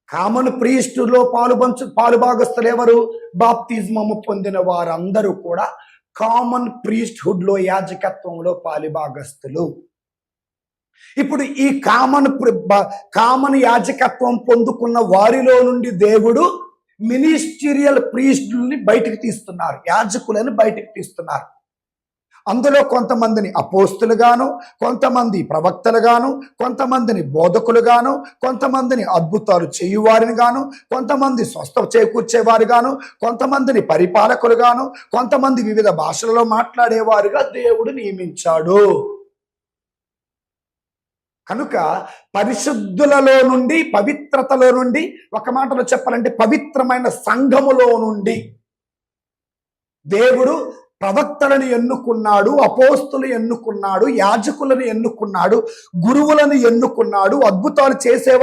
Common ప్రీస్టులో పాలుభాగస్తులు ఎవరు? బాప్తిజమము పొందిన వారందరూ కూడా కామన్ ప్రీస్ట్హుడ్ లో, యాజకత్వంలో పాలుభాగస్తులు. ఇప్పుడు ఈ కామన్ యాజకత్వం పొందుకున్న వారిలో నుండి దేవుడు మినిస్టీరియల్ ప్రీస్టుల్ని బయటికి తీస్తున్నారు, యాజకులను బయటికి తీస్తున్నారు. అందులో కొంతమందిని అపోస్తులుగాను, కొంతమంది ప్రవక్తలుగాను, కొంతమందిని బోధకులుగాను, కొంతమందిని అద్భుతాలు చేయువారిని గాను, కొంతమంది స్వస్థ చేకూర్చేవారు గాను, కొంతమందిని పరిపాలకులుగాను, కొంతమంది వివిధ భాషలలో మాట్లాడేవారుగా దేవుడు నియమించాడు. కనుక పరిశుద్ధులలో నుండి, పవిత్రతలో నుండి, ఒక మాటలో చెప్పాలంటే పవిత్రమైన సంఘములో నుండి దేవుడు ప్రవక్తలను ఎన్నుకున్నాడు, అపోస్తులు ఎన్నుకున్నాడు, యాజకులను ఎన్నుకున్నాడు, గురువులను ఎన్నుకున్నాడు, అద్భుతాలు చేసే